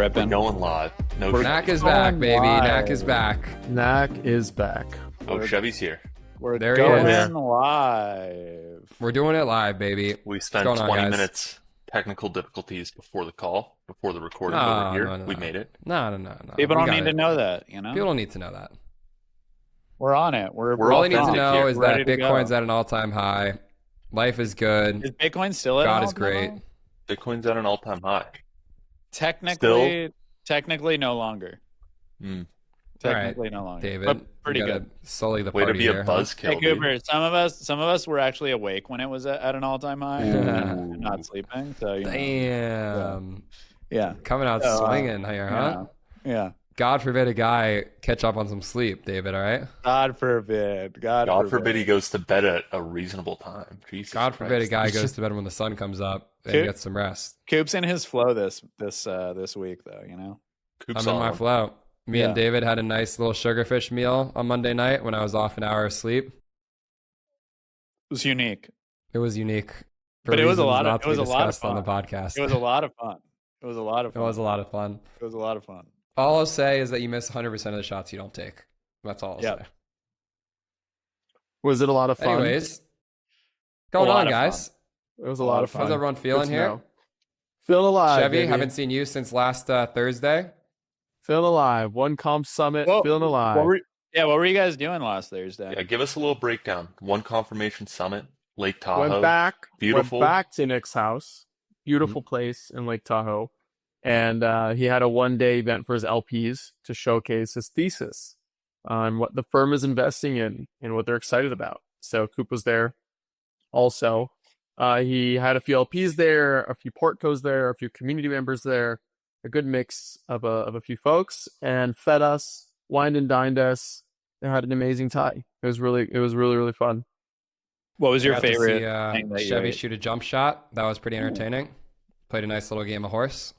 ripping. We're going live. No, NAC is back, baby. live. NAC is back. NAC is back. Oh, Chevy's here. We're There he going is. live. We're doing it live, baby. We spent going on, 20 guys? minutes technical difficulties before the call, before the recording, but we're here. We made it. No. People We don't got need it. to know that, you know? People don't need to know that. We're on it. We're All they need to authentic know here. is Ready that to go. Bitcoin's at an all-time high. Life is good. Is Bitcoin still at God an is all-time great. high? Bitcoin's at an all-time high. Technically no longer. Hmm. Technically no longer. David, But pretty you gotta good. sully the Way party to be here, a huh? buzzkill, Hey dude. Cooper, some of us were actually awake when it was at an all-time high, and not sleeping. So you know, Damn. yeah, Coming out So, swinging here, huh? yeah. God forbid a guy catch up on some sleep, David, all right? God forbid. God forbid he goes to bed at a reasonable time. Jesus God forbid a Christ. guy goes to bed when the sun comes up and Dude. gets some rest. Coop's in his flow this week though. You know. Coop's I'm in on my one. flow. Me and Yeah. David had a nice little sugarfish meal on Monday night when I was off an hour of sleep. It was unique. It was unique. For But it was a reasons lot of- not to it was be a lot of discussed on the fun. podcast. It was a lot of fun. It was a lot of It fun. was a lot of fun. It was a lot of fun. All I'll say is that you miss 100% of the shots you don't take. That's all I'll Yep. say. Was it a lot of fun? Anyways, going lot on, of guys? It was a lot of fun. How's everyone feeling Good to here? know. Feeling alive, Chevy, baby. haven't seen you since last Thursday. Feeling alive. One comp summit. Well, feeling alive. What were you guys doing last Thursday? Yeah, give us a little breakdown. One confirmation summit, Lake Tahoe. Went back. Beautiful. Went back to Nick's house. Beautiful place in Lake Tahoe. And he had a one-day event for his LPs to showcase his thesis on what the firm is investing in and what they're excited about. So Coop was there also. He had a few LPs there, a few portcos there, a few community members there, a good mix of a few folks, and fed us, wined and dined us. They had an amazing time. It was really fun. What was your Got to favorite see, thing that you Chevy ate? shoot a jump shot. That was pretty entertaining. Played a nice little game of horse.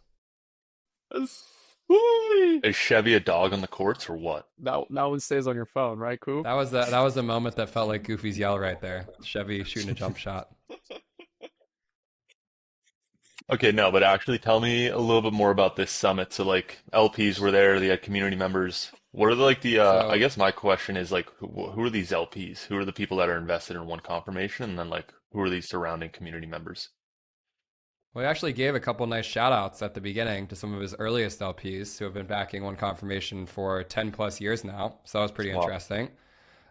Is Chevy a dog on the courts or what? That one stays on your phone, right, Coop? That was the moment that felt like Goofy's yell right there. Chevy shooting a jump shot. Okay, no, but actually tell me a little bit more about this summit. So like LPs were there, they had community members. What are So- I guess my question is like, who are these LPs? Who are the people that are invested in one confirmation? And then like, who are these surrounding community members? Well, he actually gave a couple nice shout outs at the beginning to some of his earliest LPs who have been backing one confirmation for 10 plus years now. So that was pretty Wow. interesting.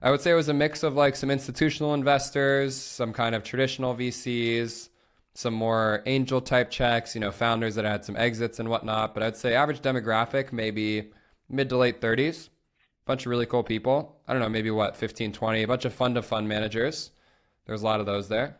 I would say it was a mix of like some institutional investors, some kind of traditional VCs, some more angel type checks, founders that had some exits and whatnot. But I'd say average demographic, maybe mid to late 30s. Bunch of really cool people. I don't know, maybe 15, 20, a bunch of fund to fund managers. There's a lot of those there.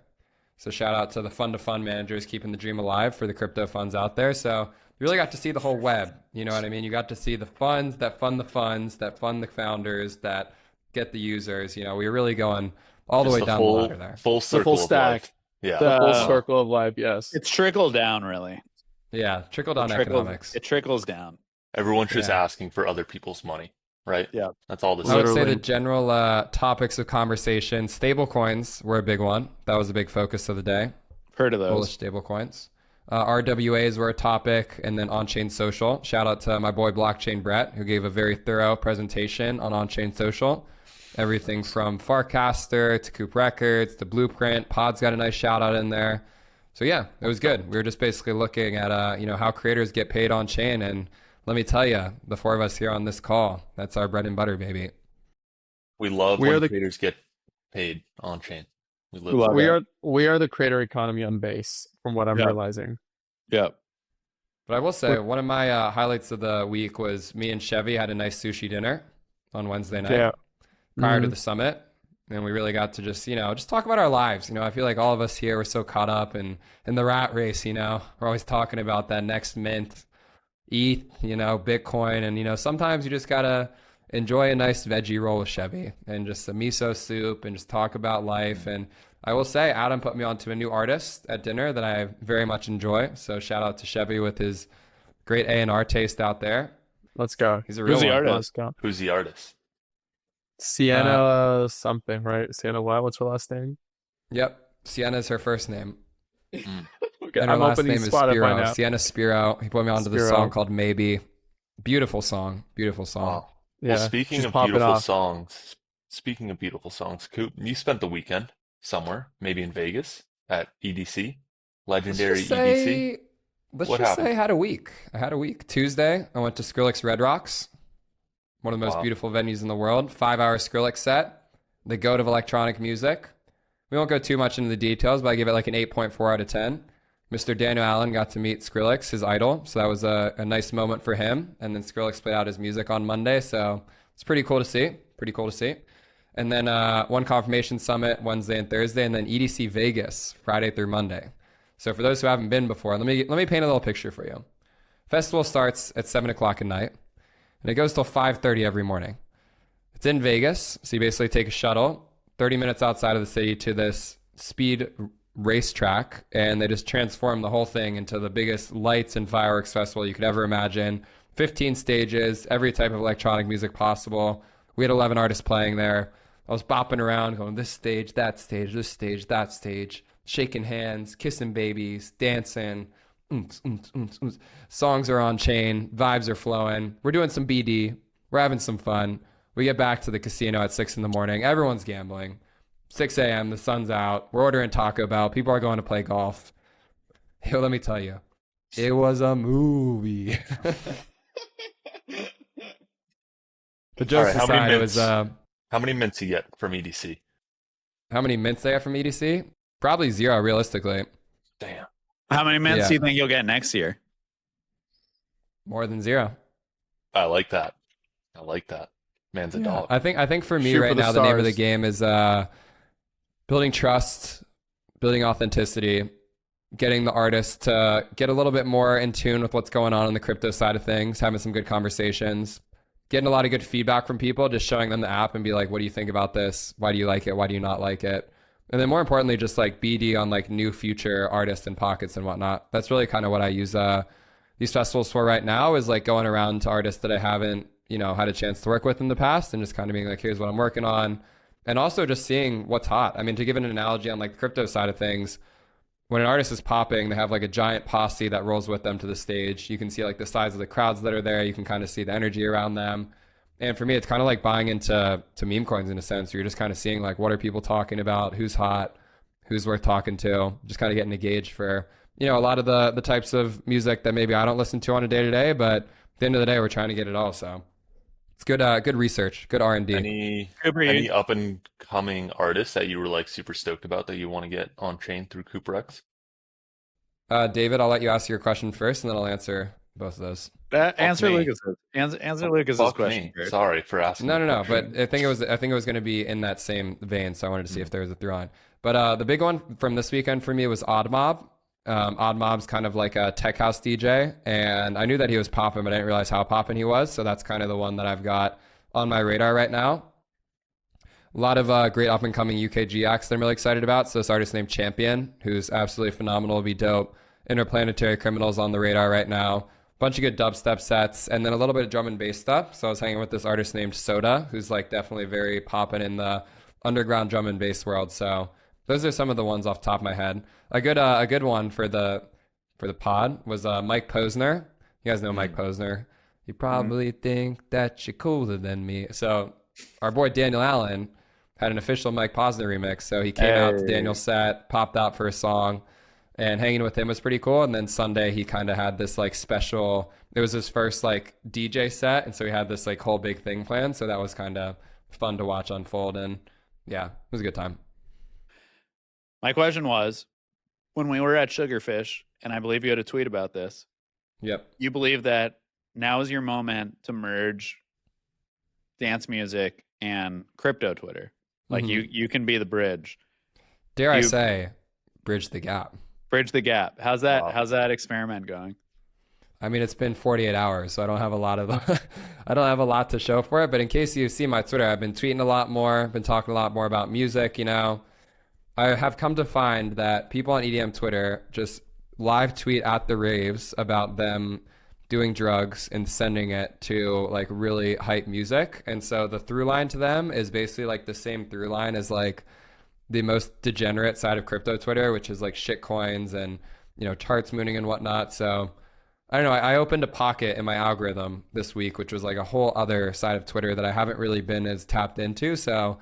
So shout out to the fund to fund managers keeping the dream alive for the crypto funds out there. So you really got to see the whole web. You know what I mean? You got to see the funds, that fund the founders, that get the users. We were really going all the Just way down the ladder there. Full circle of stack. life. Yeah. The full circle of life, yes. It's trickle down, really. Yeah, trickle down It trickles- economics. It trickles down. Everyone's just Yeah. asking for other people's money, right? Yeah. That's all this I would is. say Literally. the general topics of conversation, stablecoins were a big one. That was a big focus of the day. Heard of those? Bullish stablecoins. RWAs were a topic, and then on-chain social. Shout out to my boy Blockchain Brett, who gave a very thorough presentation on on-chain social. Everything from Farcaster to Coop Records to Blueprint. Pods got a nice shout out in there. So yeah, it was good. We were just basically looking at how creators get paid on chain, and let me tell you, the four of us here on this call, that's our bread and butter, baby. We love We when are the- creators get paid on chain. We live We love for it. We are the creator economy on base, from what I'm Yeah. realizing. Yep. But I will say, one of my highlights of the week was me and Chevy had a nice sushi dinner on Wednesday night Yeah. prior to Mhm. the summit. And we really got to just talk about our lives. I feel like all of us here were so caught up in the rat race, We're always talking about that next mint, ETH, Bitcoin. And, sometimes you just got to enjoy a nice veggie roll with Chevy and just a miso soup and just talk about life. And I will say, Adam put me onto a new artist at dinner that I very much enjoy. So shout out to Chevy with his great A&R taste out there. Let's go. He's a real Who's the one. artist? Let's go. Who's the artist? Sienna something, right? Sienna what? What's her last name? Yep. Sienna's her first name. Okay, And her I'm last opening name is Spotify Spiro. now. Sienna Spiro. He put me onto this Spiro. song called Maybe. Beautiful song. Beautiful song. Wow. Yeah, Well, speaking she's of popping beautiful off. songs, Coop, you spent the weekend somewhere, maybe in Vegas at EDC, Let's legendary just EDC. say, let's What just happened? say I had a week. Tuesday, I went to Skrillex Red Rocks, one of the most Wow. beautiful venues in the world. 5-hour Skrillex set, the goat of electronic music. We won't go too much into the details, but I give it like an 8.4 out of 10. Mr. Daniel Allen got to meet Skrillex, his idol, so that was a nice moment for him. And then Skrillex played out his music on Monday, so it's pretty cool to see. And then one confirmation summit Wednesday and Thursday, and then EDC Vegas Friday through Monday. So for those who haven't been before, let me paint a little picture for you. Festival starts at 7 o'clock at night, and it goes till 5:30 every morning. It's in Vegas, so you basically take a shuttle 30 minutes outside of the city to this speed racetrack, and they just transform the whole thing into the biggest lights and fireworks festival you could ever imagine. 15 stages, every type of electronic music possible. We had 11 artists playing there. I was bopping around, going this stage, that stage, this stage, that stage, shaking hands, kissing babies, dancing. Songs are on chain, vibes are flowing. We're doing some BD. We're having some fun. We get back to the casino at 6 in the morning. Everyone's gambling. 6 a.m., the sun's out. We're ordering Taco Bell. People are going to play golf. Yo, let me tell you, it was a movie. The jokes All right, aside, it was... How many mints you get from EDC? How many mints they have from EDC? Probably 0, realistically. Damn. How many minutes Yeah. do you think you'll get next year? More than 0. I like that. Man's a dog. I think for me Shoot right for the now, the name of the stars. game is building trust, building authenticity, getting the artist to get a little bit more in tune with what's going on the crypto side of things, having some good conversations, getting a lot of good feedback from people, just showing them the app and be like, what do you think about this? Why do you like it? Why do you not like it? And then more importantly, just like BD on like new future artists and pockets and whatnot. That's really kind of what I use these festivals for right now, is like going around to artists that I haven't, had a chance to work with in the past, and just kind of being like, here's what I'm working on. And also just seeing what's hot. I mean, to give an analogy on like the crypto side of things, when an artist is popping, they have like a giant posse that rolls with them to the stage. You can see like the size of the crowds that are there. You can kind of see the energy around them. And for me, it's kind of like buying into meme coins in a sense, where you're just kind of seeing like, what are people talking about? Who's hot? Who's worth talking to? Just kind of getting a gauge for, a lot of the types of music that maybe I don't listen to on a day-to-day, but at the end of the day, we're trying to get it all. So it's good research, good R&D. Any up and coming artists that you were like super stoked about that you want to get on chain through CooperX? David, I'll let you ask your question first, and then I'll answer both of those. Answer me. Lucas's Fuck question me. first. Sorry for asking. No. the But question. I think it was going to be in that same vein, so I wanted to see if there was a through line. But the big one from this weekend for me was Odd Mob. Odd Mob's kind of like a tech house DJ, and I knew that he was popping, but I didn't realize how popping he was. So that's kind of the one that I've got on my radar right now. A lot of great up and coming UKG acts that I'm really excited about. So this artist named Champion, who's absolutely phenomenal, will be dope. Interplanetary Criminals on the radar right now. Bunch of good dubstep sets, and then a little bit of drum and bass stuff. So I was hanging with this artist named Soda, who's like definitely very popping in the underground drum and bass world. So those are some of the ones off the top of my head. A good one for the pod was Mike Posner. You guys know Mike Posner. You probably think that you're cooler than me. So our boy Daniel Allen had an official Mike Posner remix. So he came out to Daniel's set, popped out for a song, and hanging with him was pretty cool. And then Sunday he kind of had this like special, it was his first like DJ set, and so he had this like whole big thing planned. So that was kind of fun to watch unfold, and yeah, it was a good time. My question was, when we were at Sugarfish, and I believe you had a tweet about this, Yep. you believe that now is your moment to merge dance music and crypto Twitter. Like you can be the bridge. Dare I say, bridge the gap. Bridge the gap. How's that? Wow. How's that experiment going? I mean, it's been 48 hours, so I don't have a lot of I don't have a lot to show for it. But in case you see my Twitter, I've been tweeting a lot more, been talking a lot more about music. I have come to find that people on EDM Twitter just live tweet at the raves about them doing drugs and sending it to like really hype music. And so the through line to them is basically like the same through line as like the most degenerate side of crypto Twitter, which is like shit coins and charts mooning and whatnot. So I don't know. I opened a pocket in my algorithm this week, which was like a whole other side of Twitter that I haven't really been as tapped into. So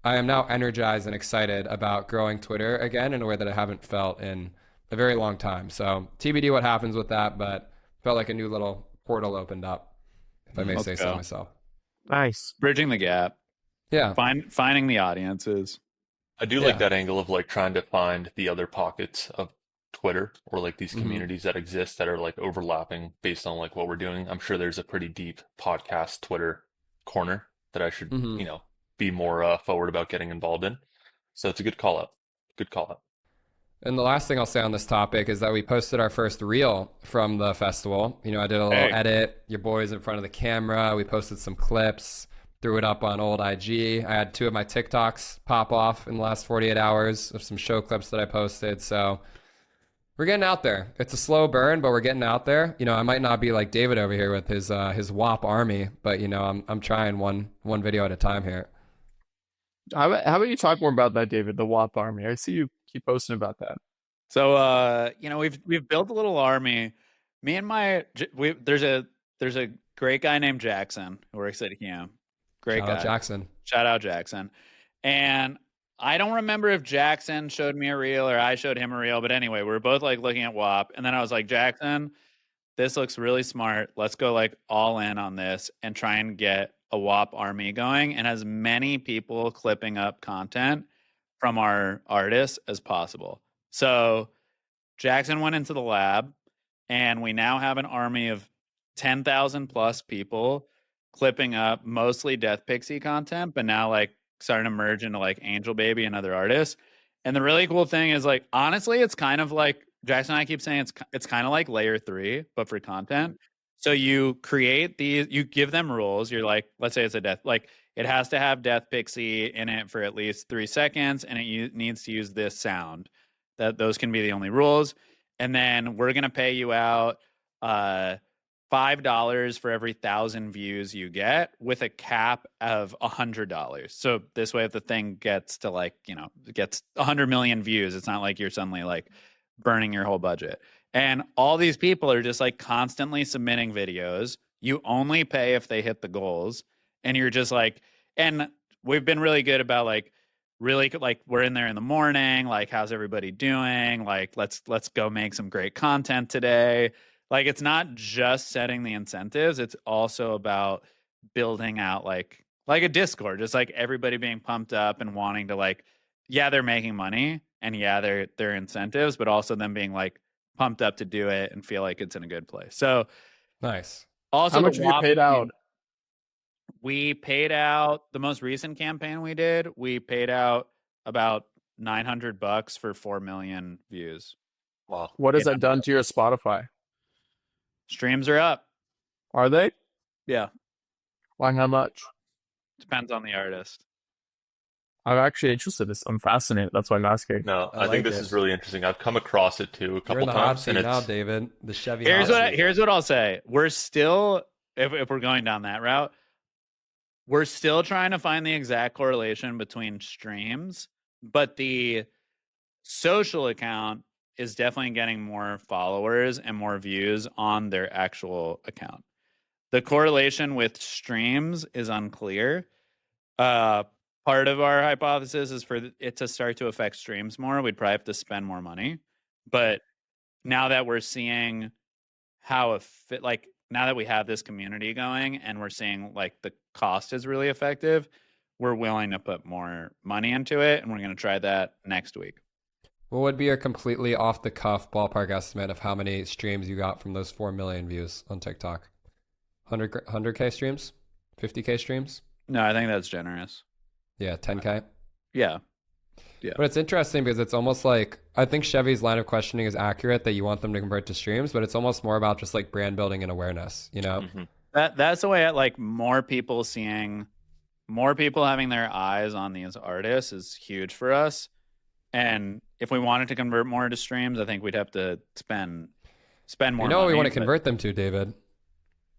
I am now energized and excited about growing Twitter again in a way that I haven't felt in a very long time. So TBD what happens with that, but felt like a new little portal opened up, if I may say so myself. Nice. Bridging the gap. Yeah. Finding the audiences. I do like that angle of like trying to find the other pockets of Twitter or like these communities that exist that are like overlapping based on like what we're doing. I'm sure there's a pretty deep podcast Twitter corner that I should, be more forward about getting involved in. So it's a good call out. Good call out. And the last thing I'll say on this topic is that we posted our first reel from the festival. I did a little edit, your boys in front of the camera. We posted some clips, threw it up on old IG. I had 2 of my TikToks pop off in the last 48 hours of some show clips that I posted. So we're getting out there. It's a slow burn, but we're getting out there. I might not be like David over here with his WAP army, but I'm trying one video at a time here. How about you talk more about that, David, the WAP army? I see you keep posting about that. So we've built a little army. Me and there's a great guy named Jackson who works at Hume. Great guy. Shout out Jackson. And I don't remember if Jackson showed me a reel or I showed him a reel, but anyway, we were both like looking at WAP, and then I was like, Jackson, this looks really smart. Let's go like all in on this and try and get a WAP army going and as many people clipping up content from our artists as possible. So Jackson went into the lab, and we now have an army of 10,000 plus people clipping up mostly Death Pixie content, but now like starting to merge into like Angel Baby and other artists. And the really cool thing is like, honestly, it's kind of like Jackson and I keep saying it's kind of like layer 3, but for content. So you create these, you give them rules. You're like, let's say it's a death, like it has to have Death Pixie in it for at least 3 seconds, and it needs to use this sound. Those can be the only rules. And then we're gonna pay you out $5 for every 1,000 views you get, with a cap of $100. So this way, if the thing gets to like, gets 100 million views, it's not like you're suddenly like burning your whole budget. And all these people are just like constantly submitting videos. You only pay if they hit the goals. And you're just like, and we've been really good about like, really like we're in there in the morning, like how's everybody doing? Like, let's go make some great content today. Like, it's not just setting the incentives. It's also about building out like a Discord, just like everybody being pumped up and wanting to like, yeah, they're making money and yeah, they're incentives, but also them being like pumped up to do it and feel like it's in a good place. So nice. Also, how much have you paid out? We paid out the most recent campaign we did. We paid out about $900 for 4 million views. Wow. What has that done to your Spotify? Streams are up. Are they? Yeah. Why? How much? Depends on the artist. I'm actually interested. I'm fascinated. That's why I'm asking. No, I think this is really interesting. I've come across it too a couple times. You're in the hot seat and now, David. The Chevy. Here's what I'll say. We're still, if we're going down that route, we're still trying to find the exact correlation between streams, but the social account is definitely getting more followers and more views on their actual account. The correlation with streams is unclear. Part of our hypothesis is for it to start to affect streams more. We'd probably have to spend more money. But now that we're seeing how now that we have this community going and we're seeing like the cost is really effective, we're willing to put more money into it, and we're going to try that next week. What would be a completely off the cuff ballpark estimate of how many streams you got from those 4 million views on TikTok? 100K streams? 50K streams? No, I think that's generous. Yeah, 10K? Yeah. But it's interesting because it's almost like, I think Chevy's line of questioning is accurate that you want them to convert to streams, but it's almost more about just like brand building and awareness, Mm-hmm. That's the way like more people having their eyes on these artists is huge for us. And if we wanted to convert more to streams, I think we'd have to spend more money. What we want to convert them to, David?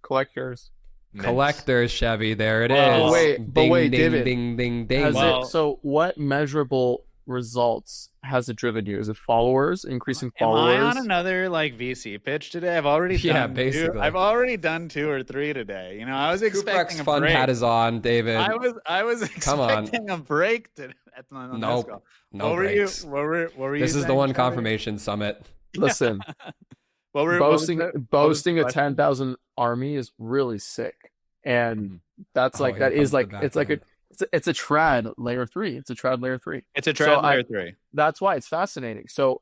Collectors. Collectors, Chevy. There it is. But wait, ding, David. Ding, ding, ding. So what measurable results has it driven you? Is it followers, increasing followers? Am I on another like VC pitch today? I've already done I've already done 2 or 3 today. You know, I was expecting a fun break. hat is on, David. I was expecting a break today. Nope. No what breaks. Were you? This is the one confirmation summit. Listen, boasting a 10,000 army is really sick, and that's like that is like it's like it's a trad layer 3. It's a trad layer 3. It's a trad layer 3. That's why it's fascinating. So,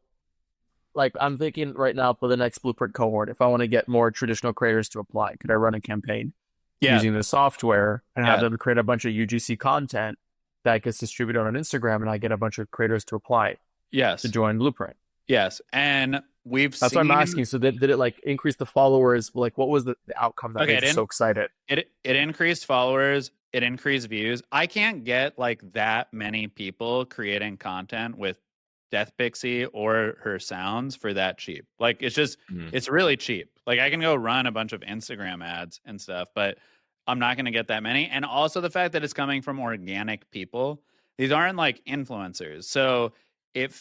like, I'm thinking right now for the next Blueprint cohort, if I want to get more traditional creators to apply, could I run a campaign using the software and have them create a bunch of UGC content that gets distributed on Instagram, and I get a bunch of creators to apply? Yes. To join Blueprint. Yes, and that's what I'm asking. So did it like increase the followers? Like, what was the outcome that made you so excited? It increased followers. It increased views. I can't get like that many people creating content with Death Pixie or her sounds for that cheap. Like, it's just it's really cheap. Like, I can go run a bunch of Instagram ads and stuff, but I'm not going to get that many. And also the fact that it's coming from organic people. These aren't like influencers, so it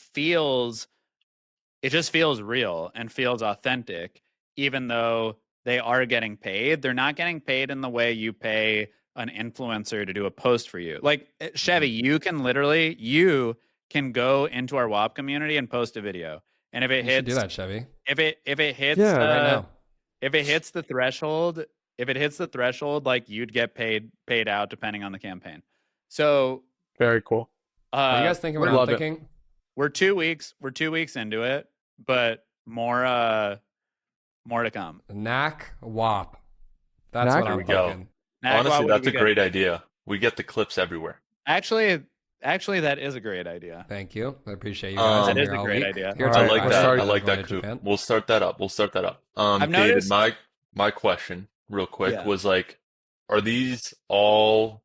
just feels real and feels authentic, even though they are getting paid. They're not getting paid in the way you pay an influencer to do a post for you. Like, Chevy, you can go into our WAP community and post a video. And if it hits, do that, Chevy. If it hits right now. If it hits the threshold, like, you'd get paid out depending on the campaign. So very cool. What do you guys think? What I'm thinking? We're 2 weeks into it, but more to come. NAC WAP. That's what I'm thinking. Honestly, that's a great idea. We get the clips everywhere. Actually, that is a great idea. Thank you. I appreciate you guys. That is a great idea. I like that. I like that, Coop. We'll start that up. David, noticed... my question real quick was like, are these all...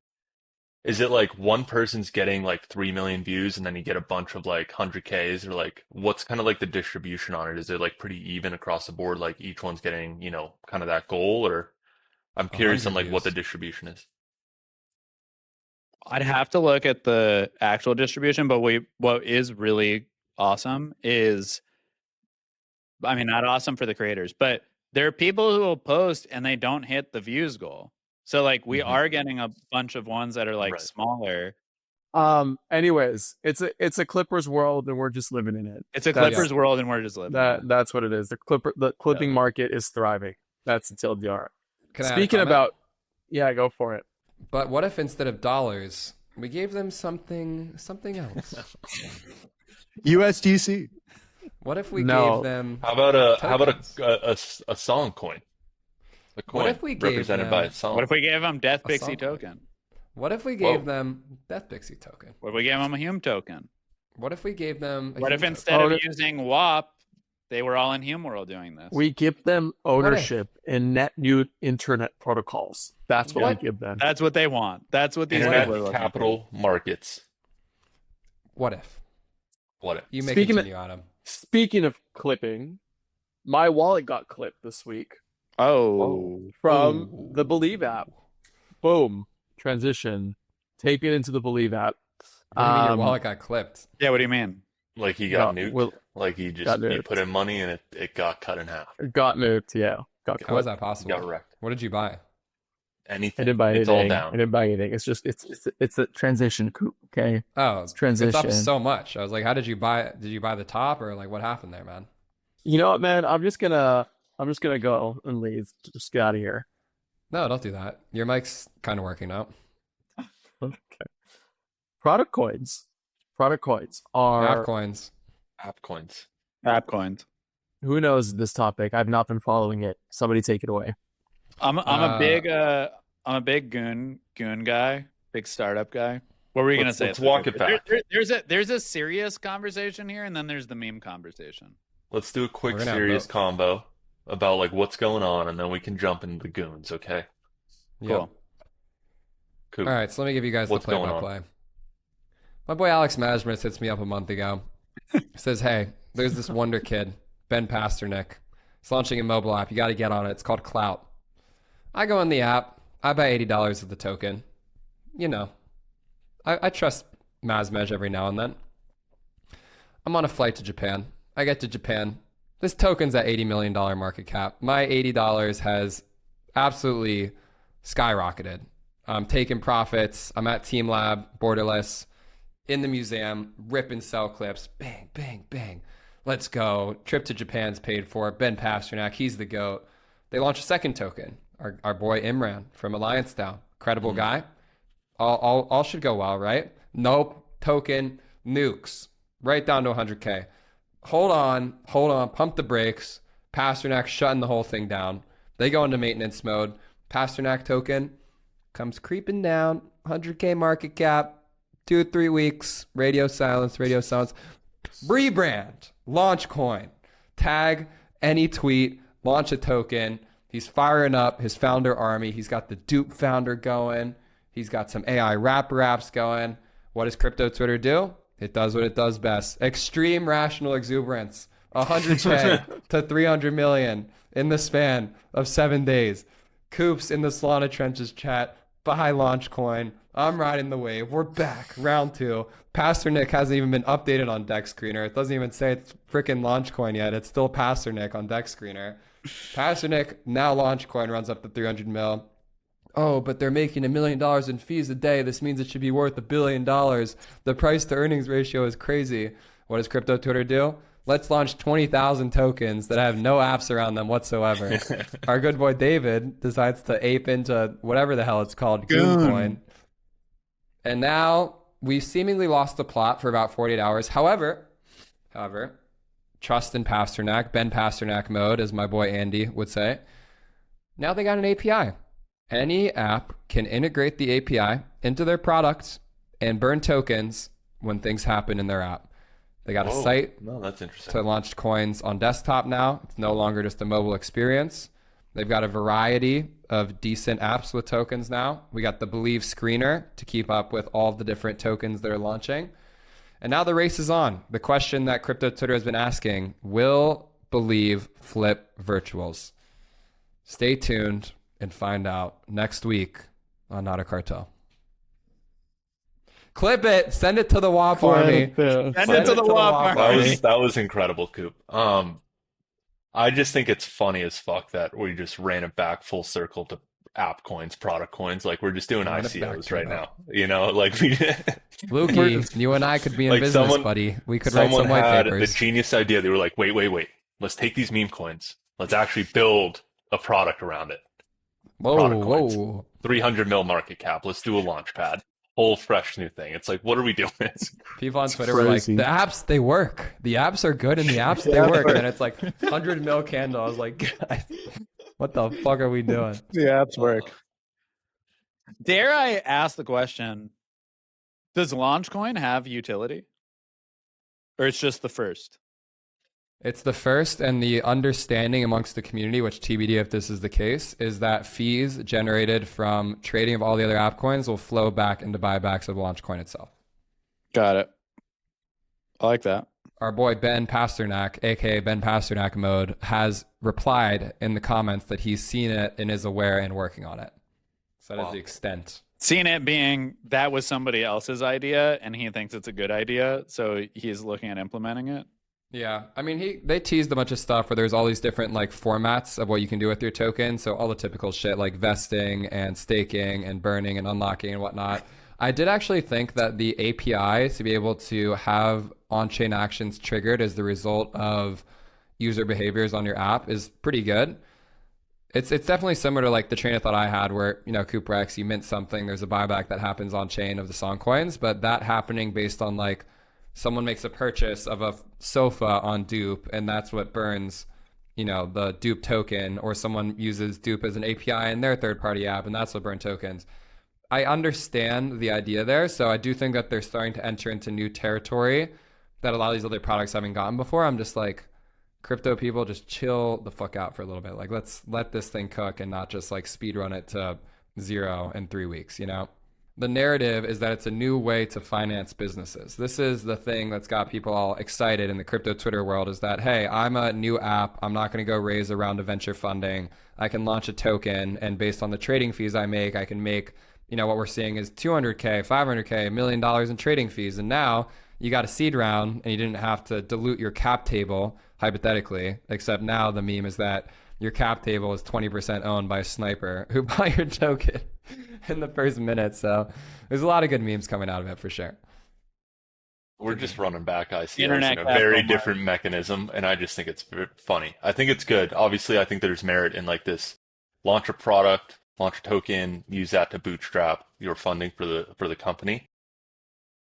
Is it like one person's getting like 3 million views and then you get a bunch of like 100Ks, or like what's kind of like the distribution on it? Is it like pretty even across the board? Like each one's getting, kind of that goal, or I'm curious on like what the distribution is. I'd have to look at the actual distribution, but what is really awesome is, I mean, not awesome for the creators, but there are people who will post and they don't hit the views goal. So like we are getting a bunch of ones that are like smaller. Anyways, it's a Clippers world and we're just living in it. It's a Clippers world and we're just living in it. That's what it is. The clipping market is thriving. That's the TLDR. Speaking about, go for it. But what if instead of dollars, we gave them something else? USDC. What if we gave them? How about a song coin? A coin what if we gave represented them, by a song. What if we gave them Death Pixie token? What if we gave them Death Pixie token? What if we gave them a Hume token? What if we gave them? What if instead of using WAP, they were all in Hume World doing this? We give them ownership in net new internet protocols. That's what we give them. That's what they want. That's what these internet capital markets. What if? You may continue on them. Speaking of clipping, my wallet got clipped this week. From the Believe app. Boom. Transition. Take it into the Believe app. What do you mean your wallet got clipped? Yeah, what do you mean? Like he got nuked? Like you put in money and it got cut in half. It got nuked, yeah. How is that possible? Got wrecked. What did you buy? Anything. I didn't buy anything. It's all down. I didn't buy anything. It's just it's a transition coup, okay? Oh, it's transition. It's up so much. I was like, how did you buy it? Did you buy the top, or like what happened there, man? You know what, man? I'm just gonna go and leave. Just get out of here. No, don't do that. Your mic's kind of working out. Okay. Product coins are app coins. Who knows this topic? I've not been following it. Somebody take it away. I'm a big goon guy, big startup guy. What were you gonna say? Let's walk it back. There's a serious conversation here, and then there's the meme conversation. Let's do a quick serious combo about like what's going on, and then we can jump into the goons. Okay. Cool. All right, so let me give you guys the play-by-play. My boy Alex Majmus hits me up a month ago. Says, hey, there's this wonder kid, Ben Pasternak. He's launching a mobile app. You got to get on it. It's called Clout. I go in the app. I buy $80 of the token. I trust Mazmej every now and then. I'm on a flight to Japan. I get to Japan. This token's at $80 million market cap. My $80 has absolutely skyrocketed. I'm taking profits. I'm at Team Lab, borderless, in the museum, rip and sell clips. Bang, bang, bang. Let's go. Trip to Japan's paid for. Ben Pasternak, he's the GOAT. They launch a second token. Our boy Imran from Alliance DAO. Credible guy. All should go well, right? Nope. Token nukes. Right down to 100K. Hold on. Pump the brakes. Pasternak shutting the whole thing down. They go into maintenance mode. Pasternak token comes creeping down. 100K market cap. 2 to 3 weeks. Radio silence. Rebrand. LaunchCoin. Tag any tweet. Launch a token. He's firing up his founder army. He's got the dupe founder going. He's got some AI wrapper apps going. What does crypto Twitter do? It does what it does best. Extreme rational exuberance. 100K to 300 million in the span of 7 days. Coops in the Solana Trenches chat. Buy LaunchCoin. I'm riding the wave. We're back. Round 2. Pastor Nick hasn't even been updated on Deck Screener. It doesn't even say it's freaking LaunchCoin yet. It's still Pastor Nick on Deck Screener. Pastor Nick, now LaunchCoin runs up to 300 mil. Oh, but they're making $1 million in fees a day. This means it should be worth $1 billion. The price to earnings ratio is crazy. What does crypto Twitter do? Let's launch 20,000 tokens that have no apps around them whatsoever. Our good boy David decides to ape into whatever the hell it's called, Gooncoin. And now we've seemingly lost the plot for about 48 hours. However, trust in Pasternak, Ben Pasternak mode, as my boy Andy would say. Now they got an API. Any app can integrate the API into their product and burn tokens when things happen in their app. They got a site that's interesting. to launch coins on desktop now. It's no longer just a mobile experience. They've got a variety of decent apps with tokens now. We got the Believe screener to keep up with all the different tokens they're launching. And now the race is on. The question that crypto Twitter has been asking, will Believe flip virtuals? Stay tuned and find out next week on Not-a-Cartel. Clip it. Send it to the WAP army. Send it to the WAP army. That was incredible, Coop. I just think it's funny as fuck that we just ran it back full circle to app coins, product coins. Like we're just doing ICOs right now. You know, like we Lukey, you and I could be in business, buddy. We could write some white papers. The genius idea. They were like, wait. Let's take these meme coins. Let's actually build a product around it. Whoa. 300 mil market cap. Let's do a launch pad. Whole fresh new thing. It's like, what are we doing? People on Twitter were like, the apps, they work. The apps are good and the apps, they work. And then it's like 100 mil candle. I was like, guys, what the fuck are we doing? The apps work. Dare I ask the question, does LaunchCoin have utility? Or it's just the first? It's the first, and the understanding amongst the community, which TBD if this is the case, is that fees generated from trading of all the other app coins will flow back into buybacks of LaunchCoin itself. Got it. I like that. Our boy Ben Pasternak, aka Ben Pasternak mode, has replied in the comments that he's seen it and is aware and working on it. So that is the extent. Seen it being that was somebody else's idea and he thinks it's a good idea, so he's looking at implementing it. Yeah, I mean, they teased a bunch of stuff where there's all these different like formats of what you can do with your token. So all the typical shit like vesting and staking and burning and unlocking and whatnot. I did actually think that the API to be able to have on-chain actions triggered as the result of user behaviors on your app is pretty good. It's definitely similar to like the train of thought I had where, you know, Cooprex, you mint something, there's a buyback that happens on chain of the song coins, but that happening based on like someone makes a purchase of a sofa on Dupe, and that's what burns, you know, the Dupe token, or someone uses Dupe as an API in their third-party app, and that's what burns tokens. I understand the idea there, so I do think that they're starting to enter into new territory that a lot of these other products haven't gotten before. I'm just like, crypto people, just chill the fuck out for a little bit. Like, let's let this thing cook and not just like speed run it to 0 in 3 weeks, you know? The narrative is that it's a new way to finance businesses. This is the thing that's got people all excited in the crypto Twitter world, is that, hey, I'm a new app. I'm not going to go raise a round of venture funding. I can launch a token, and based on the trading fees I make, I can make, you know, what we're seeing is $200K, $500K, $1 million in trading fees. And now you got a seed round and you didn't have to dilute your cap table, hypothetically, except now the meme is that your cap table is 20% owned by a sniper who bought your token in the first minute. So there's a lot of good memes coming out of it for sure. We're just running back ICOs in a very different mechanism, and I just think it's funny. I think it's good. Obviously, I think there's merit in like this: launch a product, launch a token, use that to bootstrap your funding for the company.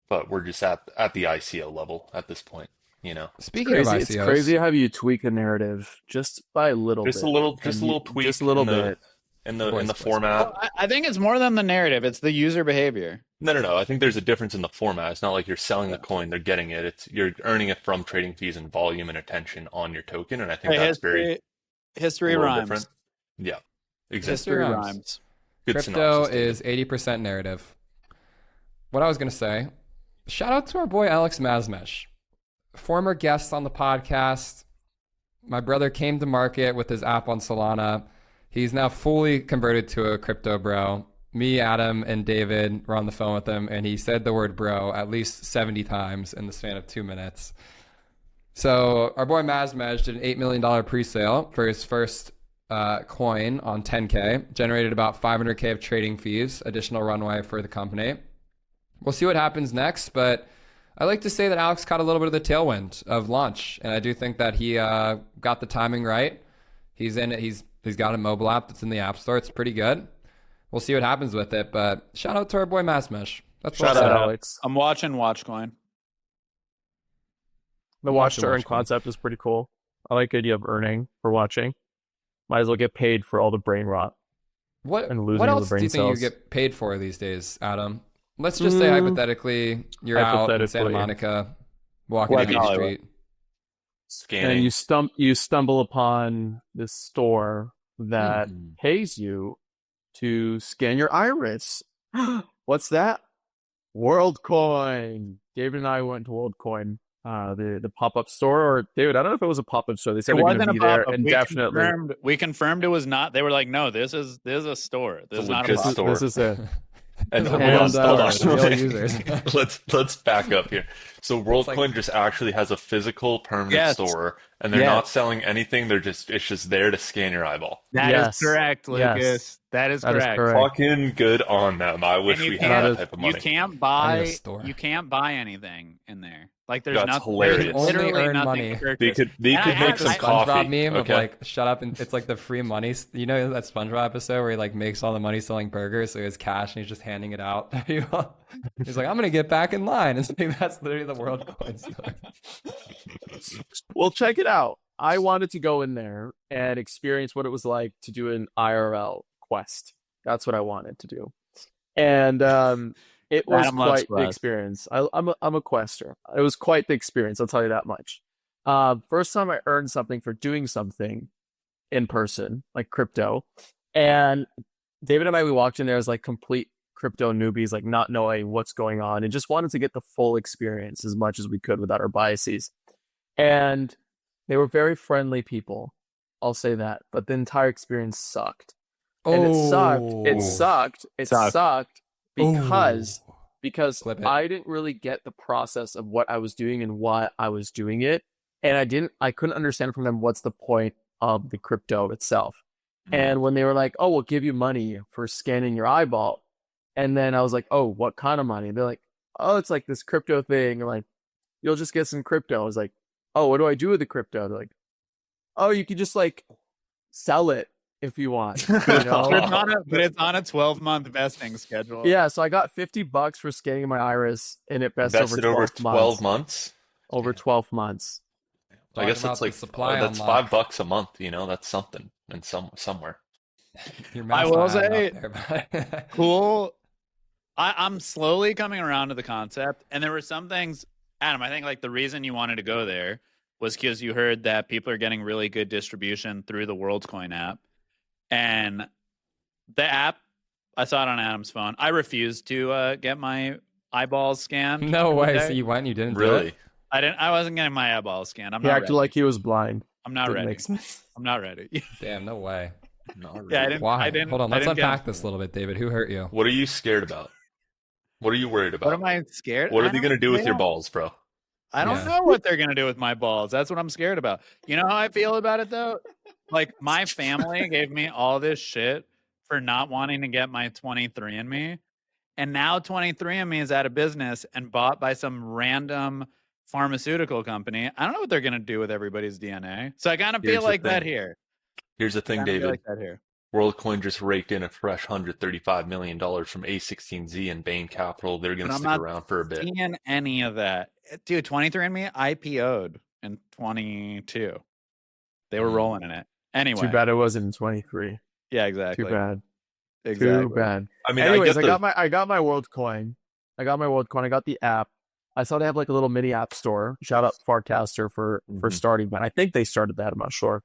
But we're just at the ICO level at this point, you know. Speaking of ICOs, it's crazy how you tweak a narrative just by a little bit. Just a little tweak. Just a little bit. In the format. Well, I think it's more than the narrative. It's the user behavior. No. I think there's a difference in the format. It's not like you're selling the coin; they're getting it. You're earning it from trading fees and volume and attention on your token, and I think that's history rhymes. Different. Yeah, exactly. History rhymes. Good Crypto synopsis, is 80% narrative. What I was gonna say, shout out to our boy Alex Mazmesh, former guest on the podcast. My brother came to market with his app on Solana. He's now fully converted to a crypto bro. Me, Adam, and David were on the phone with him, and he said the word bro at least 70 times in the span of 2 minutes. So our boy Mazmej did an $8 million pre-sale for his first coin on 10K, generated about 500K of trading fees, additional runway for the company. We'll see what happens next, but I like to say that Alex caught a little bit of the tailwind of launch, and I do think that he got the timing right. He's in it. He's got a mobile app that's in the App Store. It's pretty good. We'll see what happens with it, but shout out to our boy Mazmesh. Shout out, Alex. I'm watching WatchCoin. The watch to earn concept is pretty cool. I like the idea of earning for watching. Might as well get paid for all the brain rot. What else do you think you get paid for these days, Adam? Let's just say hypothetically, you're out in Santa Monica, walking down the street. Scanning. And you stumble upon this store that pays you to scan your iris. What's that? Worldcoin. David and I went to Worldcoin, the pop-up store. Or David, I don't know if it was a pop-up store. They said they're going to be there, and we confirmed it was not. They were like, no, this is a store. This is not a pop-up store. This is it. And hold on. Let's back up here. So WorldCoin just actually has a physical permanent store, and they're not selling anything. It's just there to scan your eyeball. That is correct, Lucas. Yes. That is correct. Fucking good on them. I wish we had that type of money. You can't buy anything in there. Like there's That's hilarious. Only earn money. They could make some coffee. SpongeBob meme of like shut up and it's like the free money. You know that SpongeBob episode where he like makes all the money selling burgers, so he has cash and he's just handing it out. He's like, I'm gonna get back in line. And so that's literally the WorldCoin store. Well, check it out. I wanted to go in there and experience what it was like to do an IRL quest. That's what I wanted to do, and it was quite the experience. I'm a quester. It was quite the experience. I'll tell you that much. First time I earned something for doing something in person, like crypto, and David and I, we walked in there as like complete crypto newbies, like not knowing what's going on, and just wanted to get the full experience as much as we could without our biases. And they were very friendly people. I'll say that, but the entire experience sucked. And it sucked because I didn't really get the process of what I was doing and why I was doing it. And I couldn't understand from them what's the point of the crypto itself. And when they were like, oh, we'll give you money for scanning your eyeball. And then I was like, oh, what kind of money? They're like, oh, it's like this crypto thing. Or like, you'll just get some crypto. I was like, oh, what do I do with the crypto? They're like, oh, you could just like sell it if you want, you know? but it's on a 12-month vesting schedule. Yeah, so I got $50 for scanning my iris, and it vested over 12 months. Over 12 months. I guess that's like that's $5 a month. You know, that's something and somewhere. I will say, cool. I'm slowly coming around to the concept, and there were some things, Adam. I think like the reason you wanted to go there was because you heard that people are getting really good distribution through the Worldcoin app. And the app, I saw it on Adam's phone. I refused to get my eyeballs scanned. No way. So you went and you didn't do it? I wasn't getting my eyeballs scanned. He acted like he was blind. I'm not ready. I'm not ready. Damn, no way. Yeah, Why? Hold on, let's unpack this a little bit, David. Who hurt you? What are you scared about? What are you worried about? What am I scared? What are they going to do with your balls, bro? I don't know what they're going to do with my balls. That's what I'm scared about. You know how I feel about it, though? Like, my family gave me all this shit for not wanting to get my 23andMe. And now 23andMe is out of business and bought by some random pharmaceutical company. I don't know what they're going to do with everybody's DNA. So I kind of feel like that here. Here's the thing, David. Like that here. WorldCoin just raked in a fresh $135 million from A16Z and Bain Capital. They're going to stick around for a bit. I'm not seeing any of that. Dude, 23andMe IPO'd in 22. They were rolling in it. Anyway. Too bad it wasn't in 23. Yeah, exactly. Too bad. Exactly. Too bad. I mean, anyways, I got my WorldCoin. I got the app. I saw they have like a little mini app store. Shout out Farcaster for starting, but I think they started that. I'm not sure.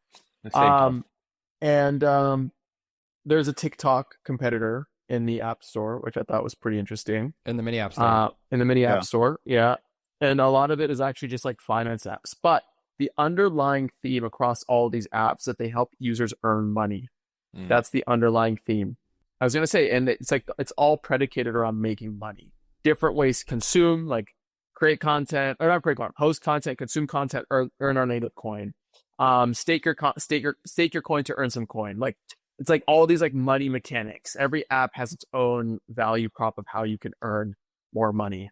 There's a TikTok competitor in the app store, which I thought was pretty interesting. In the mini app store. App store, yeah. And a lot of it is actually just like finance apps. But the underlying theme across all these apps that they help users earn money. That's the underlying theme. I was going to say, and it's like, it's all predicated around making money. Different ways to consume, like create content, or not create content, host content, consume content, earn our native coin. Stake your coin to earn some coin. Like, it's like all these like money mechanics. Every app has its own value prop of how you can earn more money.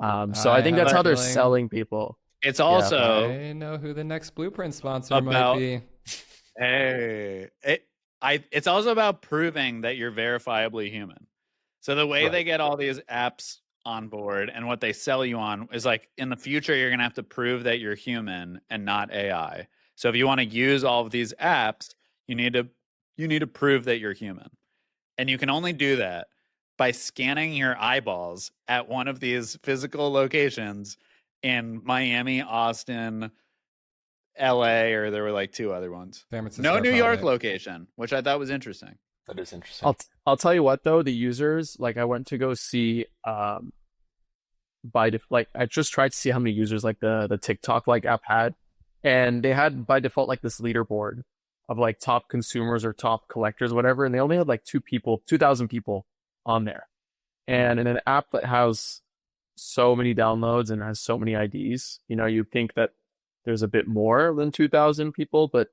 So I think that's how they're selling people. It's also I know who the next Blueprint sponsor might be. Hey, it's also about proving that you're verifiably human. So the way they get all these apps on board and what they sell you on is like, in the future, you're going to have to prove that you're human and not AI. So if you want to use all of these apps, you need to prove that you're human. And you can only do that by scanning your eyeballs at one of these physical locations in Miami, Austin, LA, or there were like two other ones. No New York location, which I thought was interesting. That is interesting. I'll tell you what though, the users, like I went to go see I just tried to see how many users like the TikTok like app had, and they had by default like this leaderboard of like top consumers or top collectors, whatever, and they only had like 2,000 people on there. And in an app that has so many downloads and has so many IDs, you know, you think that there's a bit more than 2,000 people, but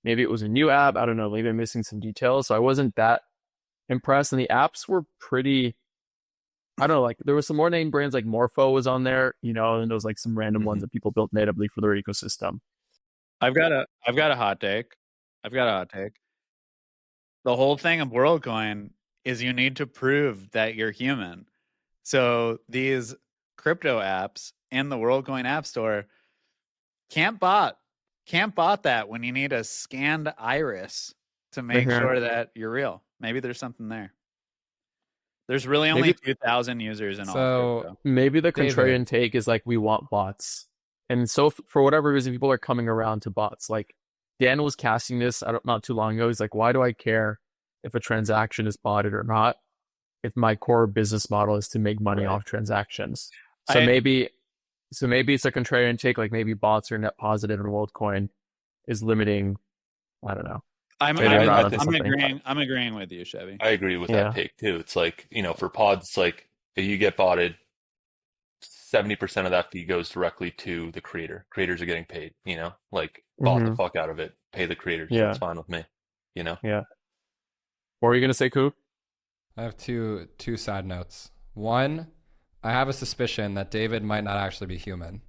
maybe it was a new app. I don't know. Maybe I'm missing some details. So I wasn't that impressed. And the apps were pretty, I don't know, like there was some more name brands, like Morpho was on there, you know, and there was like some random ones that people built natively for their ecosystem. I've got a hot take. The whole thing of WorldCoin is you need to prove that you're human. So these crypto apps in the WorldCoin App Store can't bot that when you need a scanned iris to make sure that you're real. Maybe there's something there. There's really only 2,000 users in all. So maybe the contrarian take is like, we want bots. And so for whatever reason, people are coming around to bots. Like Dan was casting this not too long ago. He's like, why do I care if a transaction is botted or not? If my core business model is to make money off transactions. So maybe it's a contrarian take, like maybe bots are net positive and WorldCoin is limiting. I don't know. I'm agreeing with you, Chevy. I agree with that take too. It's like, you know, for pods, like if you get botted, 70% of that fee goes directly to the creator. Creators are getting paid, you know, like bot the fuck out of it, pay the creators. Yeah. That's fine with me, you know? Yeah. What were you going to say, Coop? I have two side notes. One, I have a suspicion that David might not actually be human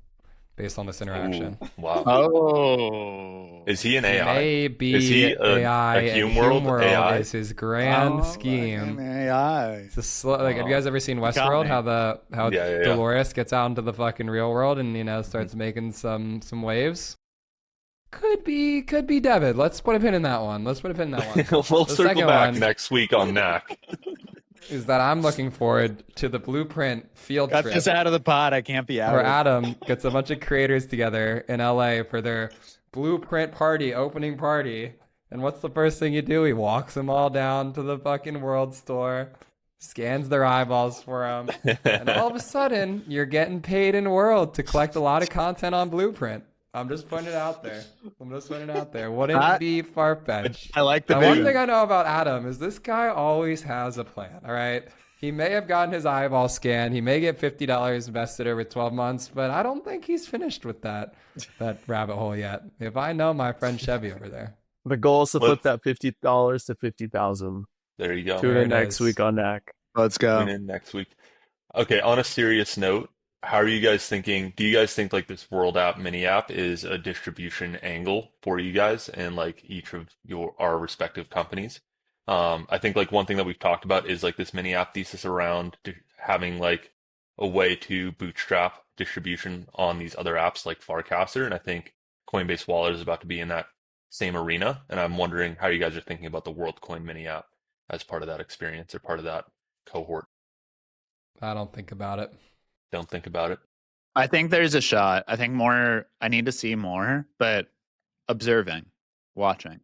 based on this interaction. Ooh, wow. Oh. Is he an AI? Maybe is he AI. A Hume World AI? Is his grand scheme. AI. It's like, have you guys ever seen Westworld? How Dolores gets out into the fucking real world and, you know, starts making some waves? Could be David. Let's put a pin in that one. We'll circle back next week on NAC. Is that I'm looking forward to the Blueprint field trip. Got this out of the pod. I can't be out. Where Adam gets a bunch of creators together in LA for their Blueprint opening party. And what's the first thing you do? He walks them all down to the fucking World Store, scans their eyeballs for them, and all of a sudden you're getting paid in World to collect a lot of content on Blueprint. I'm just putting it out there. Wouldn't it be far-fetched? I like the one thing I know about Adam is this guy always has a plan, all right? He may have gotten his eyeball scanned. He may get $50 invested over 12 months, but I don't think he's finished with that rabbit hole yet. If I know my friend Chevy over there. The goal is to flip that $50 to 50,000. There you go. Tune in next week on NAC. Let's go. Tune in next week. Okay, on a serious note, how are you guys thinking? Do you guys think like this World App Mini App is a distribution angle for you guys and like each of our respective companies? I think like one thing that we've talked about is like this mini app thesis around having like a way to bootstrap distribution on these other apps like Farcaster, and I think Coinbase Wallet is about to be in that same arena. And I'm wondering how you guys are thinking about the Worldcoin Mini App as part of that experience or part of that cohort. I don't think about it. Don't think about it. I think there's a shot. I think more, I need to see more, but observing, watching.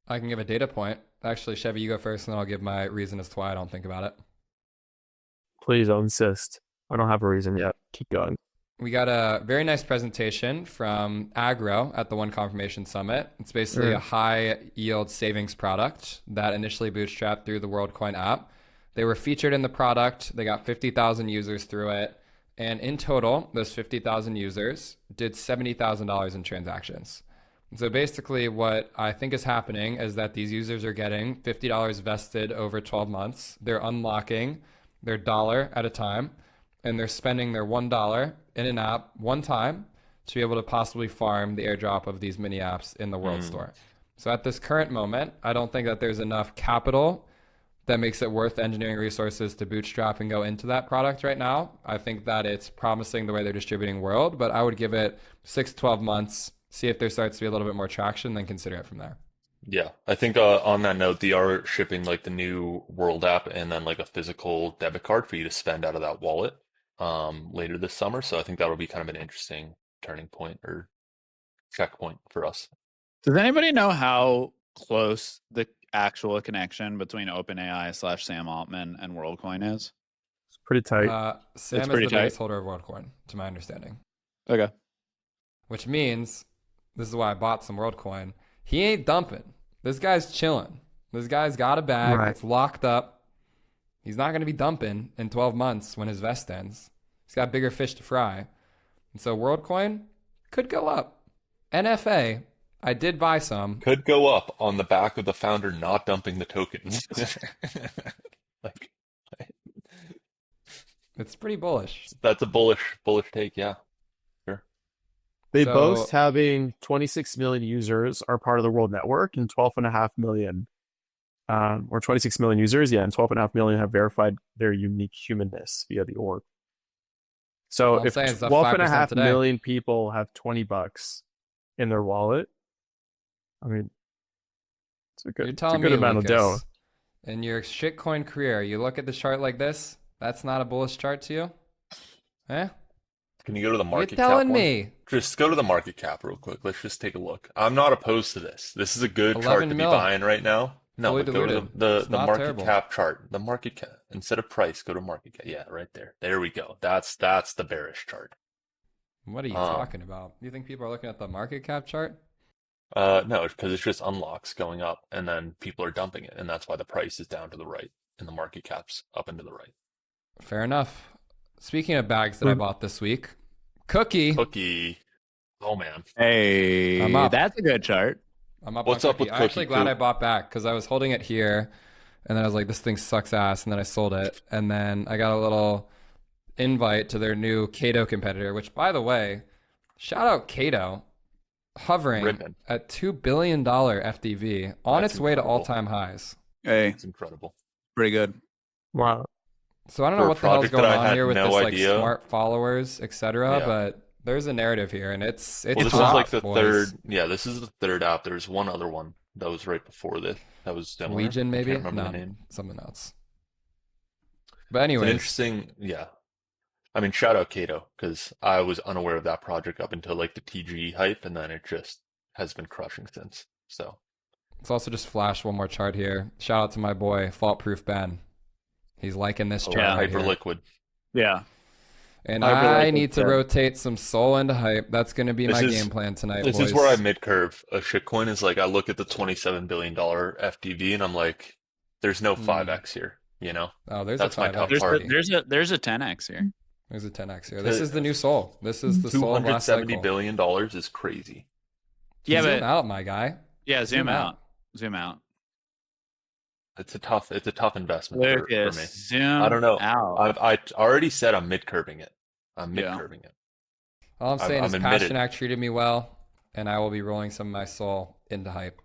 I can give a data point. Actually, Chevy, you go first, and then I'll give my reason as to why I don't think about it. Please don't insist. I don't have a reason yet. Keep going. We got a very nice presentation from Agro at the One Confirmation Summit. It's basically a high yield savings product that initially bootstrapped through the Worldcoin app. They were featured in the product. They got 50,000 users through it. And in total, those 50,000 users did $70,000 in transactions. So basically what I think is happening is that these users are getting $50 vested over 12 months. They're unlocking their dollar at a time, and they're spending their $1 in an app one time to be able to possibly farm the airdrop of these mini apps in the World Store. So at this current moment, I don't think that there's enough capital that makes it worth engineering resources to bootstrap and go into that product right now. I think that it's promising the way they're distributing World, but I would give it 6 to 12 months, see if there starts to be a little bit more traction, then consider it from there. Yeah, I think on that note, they are shipping like the new World app and then like a physical debit card for you to spend out of that wallet later this summer. So I think that'll be kind of an interesting turning point or checkpoint for us. Does anybody know how close the actual connection between OpenAI / Sam Altman and Worldcoin is? It's pretty tight. Sam is the biggest holder of Worldcoin, to my understanding. Okay. Which means, this is why I bought some Worldcoin, he ain't dumping. This guy's chilling. This guy's got a bag. Right. It's locked up. He's not going to be dumping in 12 months when his vest ends. He's got bigger fish to fry. And so Worldcoin could go up. NFA, I did buy some. Could go up on the back of the founder not dumping the tokens. It's pretty bullish. That's a bullish take, yeah. Sure. They boast having 26 million users are part of the World Network and 12.5 million, or 26 million users, and 12.5 million have verified their unique humanness via the org. So if 12.5 million people have $20 in their wallet, I mean, it's a good amount of dough. In your shitcoin career, you look at the chart like this, that's not a bullish chart to you? Eh? Can you go to the market cap? You're telling me. Just go to the market cap real quick. Let's just take a look. I'm not opposed to this. This is a good chart to be buying right now. No, but go to the market cap chart. The market cap. Instead of price, go to market cap. Yeah, right there. There we go. That's the bearish chart. What are you talking about? You think people are looking at the market cap chart? No, because it's just unlocks going up, and then people are dumping it, and that's why the price is down to the right, and the market cap's up and to the right. Fair enough. Speaking of bags that I bought this week, Cookie. Oh man. Hey, I'm up. That's a good chart. I'm up. What's up with Cookie? I'm actually glad I bought back because I was holding it here, and then I was like, this thing sucks ass, and then I sold it, and then I got a little invite to their new Cato competitor, which, by the way, shout out Cato, hovering at $2 billion FDV on its way to all-time highs. Hey, it's incredible. Pretty good. Wow. So I don't know what the hell's going on here with this like smart followers, etc. But there's a narrative here, and it's this is like the third. Yeah, this is the third app. There's one other one that was right before this. That was similar. Legion, maybe. I can't remember the name. Something else. But anyway, interesting. Yeah, I mean, shout out Cato because I was unaware of that project up until like the TGE hype, and then it just has been crushing since. So let's also just flash one more chart here. Shout out to my boy Faultproof Ben. He's liking this chart. Right Hyperliquid. Yeah. And I need to rotate some soul into hype. That's going to be my game plan tonight, This boys. is where I mid-curve a shitcoin. Is like I look at the $27 billion FDV and I'm like, there's no 5x here. You know, Oh, there's that's a my top there's party. there's a 10x here. There's a 10x here. This is the new soul. This is the soul of last $270 cycle. billion is crazy. Yeah, zoom out, my guy. Yeah, zoom out. Zoom out. It's a tough investment for me. Zoom I don't know. out. I already said I'm mid-curving it. I'm mid-curving it. All I'm saying is admitted. Pasternak treated me well, and I will be rolling some of my soul into hype.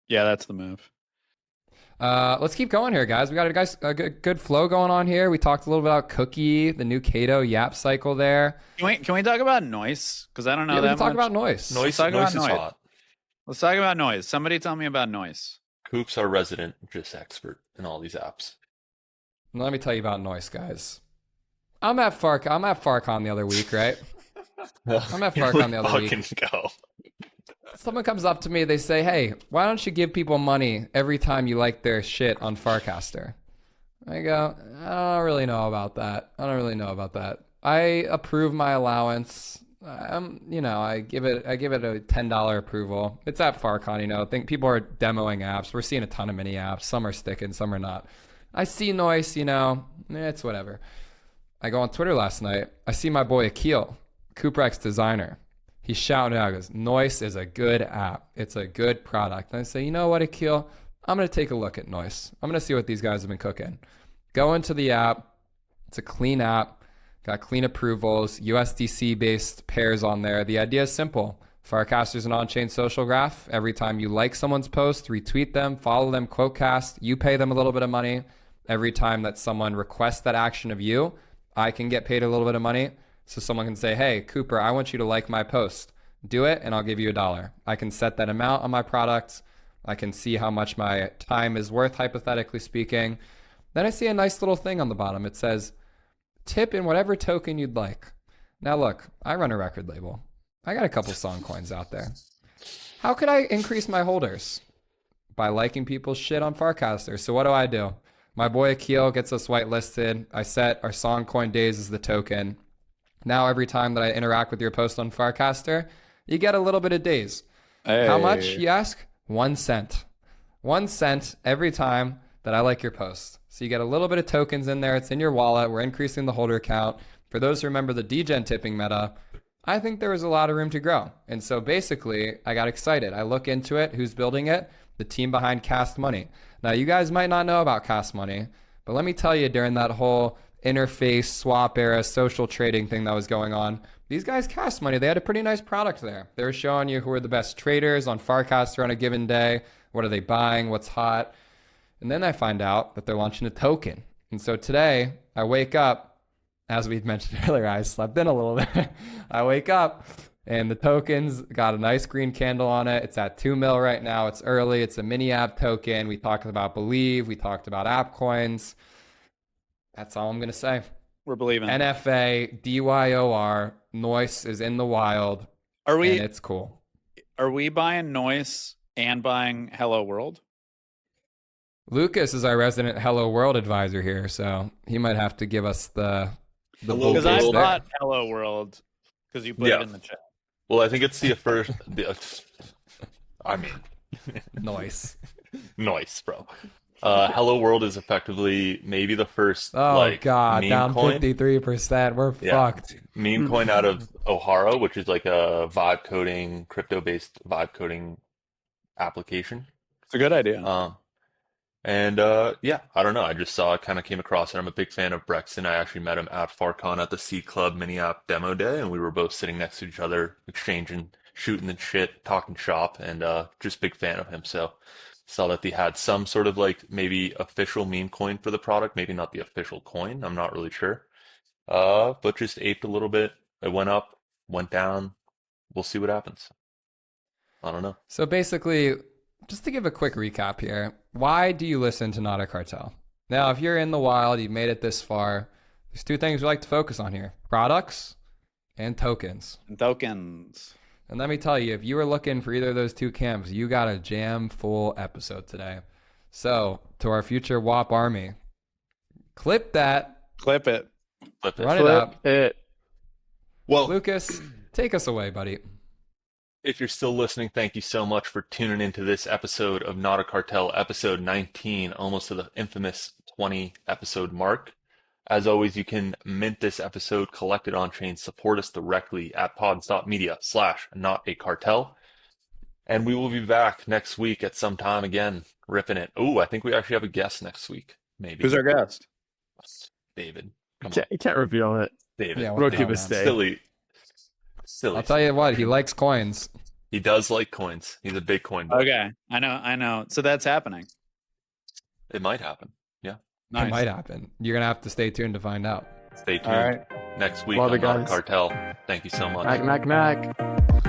Yeah, that's the move. Let's keep going here, guys. We got a good flow going on here. We talked a little bit about Cookie, the new Cato Yap cycle there. Can we talk about Noice? Because I don't know that much. We can talk about Noice. Noice is hot. Let's talk about Noice. Somebody tell me about Noice. Coop's our resident just expert in all these apps. Let me tell you about Noice, guys. I'm at Farcon the other week, right? I'm at Farcon the other week. Go. Someone comes up to me, they say, hey, why don't you give people money every time you like their shit on Farcaster? I go, I don't really know about that. I approve my allowance. I give it a $10 approval. It's at Farcon, I think people are demoing apps. We're seeing a ton of mini apps. Some are sticking, some are not. I see Noice, it's whatever. I go on Twitter last night. I see my boy Akil, Cooprex designer. He's shouting out, goes, Noice is a good app. It's a good product. And I say, you know what, Akil? I'm going to take a look at Noice. I'm going to see what these guys have been cooking. Go into the app. It's a clean app. Got clean approvals, USDC-based pairs on there. The idea is simple. Farcaster's an on-chain social graph. Every time you like someone's post, retweet them, follow them, quotecast, you pay them a little bit of money. Every time that someone requests that action of you, I can get paid a little bit of money. So someone can say, hey, Cooper, I want you to like my post. Do it, and I'll give you $1. I can set that amount on my product. I can see how much my time is worth, hypothetically speaking. Then I see a nice little thing on the bottom. It says, tip in whatever token you'd like. Now look, I run a record label. I got a couple song coins out there. How could I increase my holders? By liking people's shit on Farcaster. So what do? My boy Akil gets us whitelisted. I set our song coin days as the token. Now every time that I interact with your post on Farcaster, you get a little bit of days. Hey. How much, you ask? 1 cent. 1 cent every time that I like your post. So you get a little bit of tokens in there. It's in your wallet. We're increasing the holder count. For those who remember the degen tipping meta, I think there was a lot of room to grow. And so basically, I got excited. I look into it. Who's building it? The team behind Cast Money. Now, you guys might not know about Cast Money, but let me tell you, during that whole interface swap era social trading thing that was going on, these guys Cast Money, they had a pretty nice product there. They were showing you who are the best traders on Farcaster on a given day. What are they buying? What's hot? And then I find out that they're launching a token. And so today I wake up, as we mentioned earlier, I slept in a little bit. I wake up and the token's got a nice green candle on it. It's at 2 mil right now. It's early. It's a mini app token. We talked about Believe. We talked about appcoins. That's all I'm going to say. We're believing. NFA, DYOR, Noice is in the wild. And it's cool. Are we buying Noice and buying Hello World? Lucas is our resident Hello World advisor here, so he might have to give us the because I bought Hello World because you put it in the chat. Well, I think it's the first. Noice, bro. Hello World is effectively maybe the first. Oh god, down 53%. We're fucked. Meme coin out of Ohara, which is like a vibe coding, crypto-based vibe coding application. It's a good idea. I don't know. I just saw it, kind of came across it. I'm a big fan of Brexton. I actually met him at Farcon at the Seed Club Mini App Demo Day, and we were both sitting next to each other, exchanging, shooting the shit, talking shop, and just big fan of him. So saw that they had some sort of like maybe official meme coin for the product, maybe not the official coin. I'm not really sure. But just aped a little bit. It went up, went down. We'll see what happens. I don't know. So basically, just to give a quick recap here, why do you listen to Not-a-Cartel? Now, if you're in the wild, you've made it this far, there's two things we like to focus on here: products and tokens. And let me tell you, if you were looking for either of those two camps, you got a jam full episode today. So, to our future WAP army, clip that. Clip it. Run it up. Well, Lucas, take us away, buddy. If you're still listening, thank you so much for tuning into this episode of Not a Cartel, episode 19, almost to the infamous 20 episode mark. As always, you can mint this episode, collect it on chain, support us directly at pods.media/not-a-cartel. And we will be back next week at some time again, ripping it. Oh, I think we actually have a guest next week. Maybe. Who's our guest? David. You can't reveal it. David. Yeah, we'll keep it stay. Silly. I'll tell you what, he likes coins. He does like coins. He's a big coin boy. Okay, I know. So that's happening. It might happen. Yeah. Nice. It might happen. You're going to have to stay tuned to find out. Stay tuned. All right. Next week Love on it, guys. Not-a-Cartel. Thank you so much. Knack.